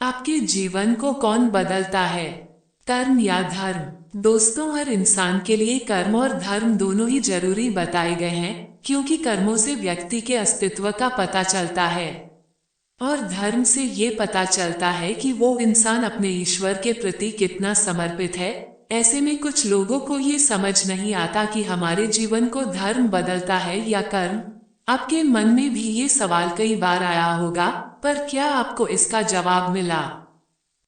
आपके जीवन को कौन बदलता है, कर्म या धर्म? दोस्तों, हर इंसान के लिए कर्म और धर्म दोनों ही जरूरी बताए गए हैं, क्योंकि कर्मों से व्यक्ति के अस्तित्व का पता चलता है और धर्म से ये पता चलता है कि वो इंसान अपने ईश्वर के प्रति कितना समर्पित है। ऐसे में कुछ लोगों को ये समझ नहीं आता कि हमारे जीवन को धर्म बदलता है या कर्म। आपके मन में भी ये सवाल कई बार आया होगा, पर क्या आपको इसका जवाब मिला?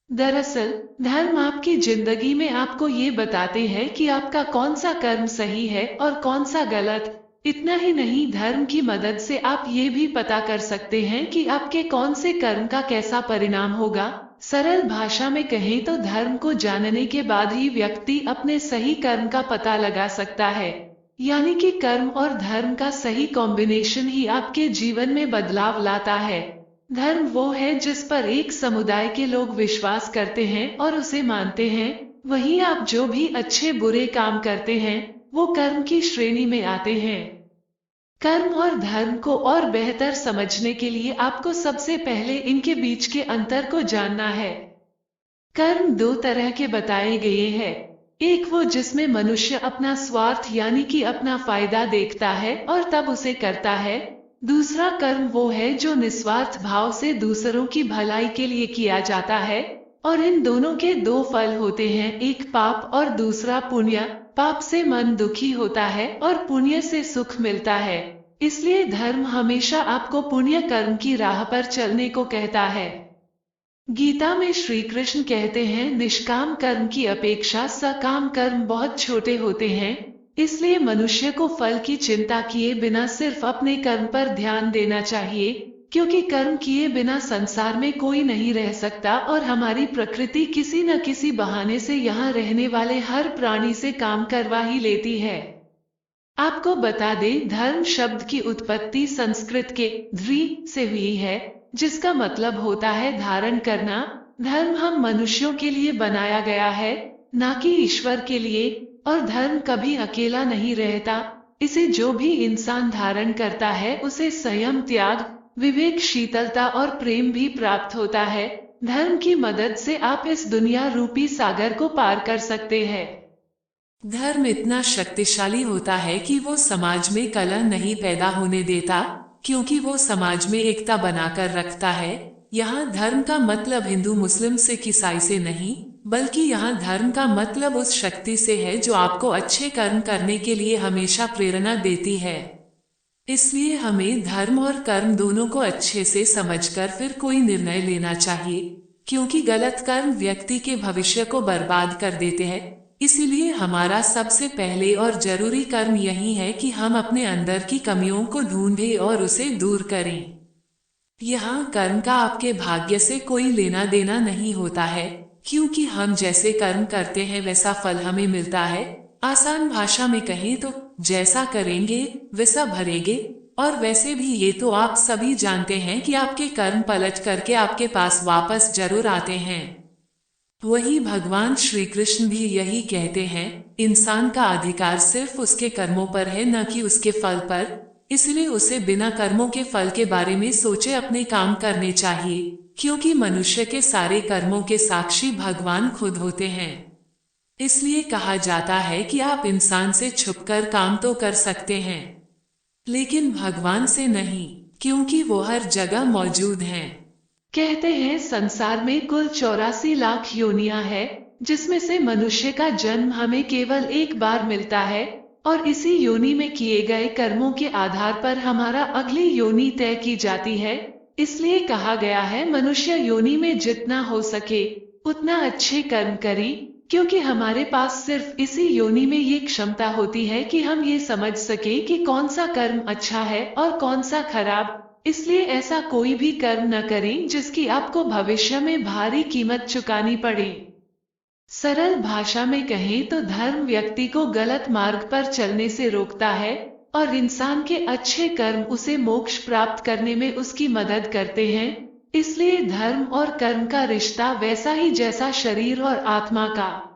दरअसल धर्म आपकी जिंदगी में आपको ये बताते हैं कि आपका कौन सा कर्म सही है और कौन सा गलत। इतना ही नहीं, धर्म की मदद से आप ये भी पता कर सकते हैं कि आपके कौन से कर्म का कैसा परिणाम होगा। सरल भाषा में कहें तो धर्म को जानने के बाद ही व्यक्ति अपने सही कर्म का पता लगा सकता है। यानी कि कर्म और धर्म का सही कॉम्बिनेशन ही आपके जीवन में बदलाव लाता है। धर्म वो है जिस पर एक समुदाय के लोग विश्वास करते हैं और उसे मानते हैं। वहीं आप जो भी अच्छे बुरे काम करते हैं वो कर्म की श्रेणी में आते हैं। कर्म और धर्म को और बेहतर समझने के लिए आपको सबसे पहले इनके बीच के अंतर को जानना है। कर्म दो तरह के बताए गए हैं। एक वो जिसमें मनुष्य अपना स्वार्थ यानी कि अपना फायदा देखता है और तब उसे करता है। दूसरा कर्म वो है जो निस्वार्थ भाव से दूसरों की भलाई के लिए किया जाता है। और इन दोनों के दो फल होते हैं, एक पाप और दूसरा पुण्य। पाप से मन दुखी होता है और पुण्य से सुख मिलता है। इसलिए धर्म हमेशा आपको पुण्य कर्म की राह पर चलने को कहता है। गीता में श्री कृष्ण कहते हैं, निष्काम कर्म की अपेक्षा सकाम कर्म बहुत छोटे होते हैं। इसलिए मनुष्य को फल की चिंता किए बिना सिर्फ अपने कर्म पर ध्यान देना चाहिए, क्योंकि कर्म किए बिना संसार में कोई नहीं रह सकता और हमारी प्रकृति किसी न किसी बहाने से यहाँ रहने वाले हर प्राणी से काम करवा ही लेती है। आपको बता दें, धर्म शब्द की उत्पत्ति संस्कृत के ध्री से हुई है, जिसका मतलब होता है धारण करना। धर्म हम मनुष्यों के लिए बनाया गया है, ना कि ईश्वर के लिए। और धर्म कभी अकेला नहीं रहता। इसे जो भी इंसान धारण करता है उसे संयम, त्याग, विवेक, शीतलता और प्रेम भी प्राप्त होता है। धर्म की मदद से आप इस दुनिया रूपी सागर को पार कर सकते हैं। धर्म इतना शक्तिशाली होता है कि वो समाज में कलह नहीं पैदा होने देता, क्योंकि वो समाज में एकता बनाकर रखता है। यहाँ धर्म का मतलब हिंदू, मुस्लिम, सिख, ईसाई से नहीं, बल्कि यहाँ धर्म का मतलब उस शक्ति से है जो आपको अच्छे कर्म करने के लिए हमेशा प्रेरणा देती है। इसलिए हमें धर्म और कर्म दोनों को अच्छे से समझकर फिर कोई निर्णय लेना चाहिए, क्योंकि गलत कर्म व्यक्ति के भविष्य को बर्बाद कर देते हैं। इसीलिए हमारा सबसे पहले और जरूरी कर्म यही है कि हम अपने अंदर की कमियों को ढूंढें और उसे दूर करें। यहाँ कर्म का आपके भाग्य से कोई लेना देना नहीं होता है, क्योंकि हम जैसे कर्म करते हैं वैसा फल हमें मिलता है। आसान भाषा में कहें तो जैसा करेंगे वैसा भरेंगे। और वैसे भी ये तो आप सभी जानते हैं कि आपके कर्म पलट करके आपके पास वापस जरूर आते हैं। वही भगवान श्री कृष्ण भी यही कहते हैं, इंसान का अधिकार सिर्फ उसके कर्मों पर है, न कि उसके फल पर। इसलिए उसे बिना कर्मों के फल के बारे में सोचे अपने काम करने चाहिए, क्योंकि मनुष्य के सारे कर्मों के साक्षी भगवान खुद होते हैं। इसलिए कहा जाता है कि आप इंसान से छुपकर काम तो कर सकते हैं, लेकिन भगवान से नहीं, क्योंकि वो हर जगह मौजूद हैं। कहते हैं संसार में कुल 84 लाख योनियां हैं, जिसमें से मनुष्य का जन्म हमें केवल एक बार मिलता है। और इसी योनि में किए गए कर्मों के आधार पर हमारा अगली योनि तय की जाती है। इसलिए कहा गया है, मनुष्य योनि में जितना हो सके उतना अच्छे कर्म करें, क्योंकि हमारे पास सिर्फ इसी योनि में ये क्षमता होती है कि हम ये समझ सके कि कौन सा कर्म अच्छा है और कौन सा खराब। इसलिए ऐसा कोई भी कर्म न करें जिसकी आपको भविष्य में भारी कीमत चुकानी पड़े। सरल भाषा में कहें तो धर्म व्यक्ति को गलत मार्ग पर चलने से रोकता है और इंसान के अच्छे कर्म उसे मोक्ष प्राप्त करने में उसकी मदद करते हैं। इसलिए धर्म और कर्म का रिश्ता वैसा ही जैसा शरीर और आत्मा का।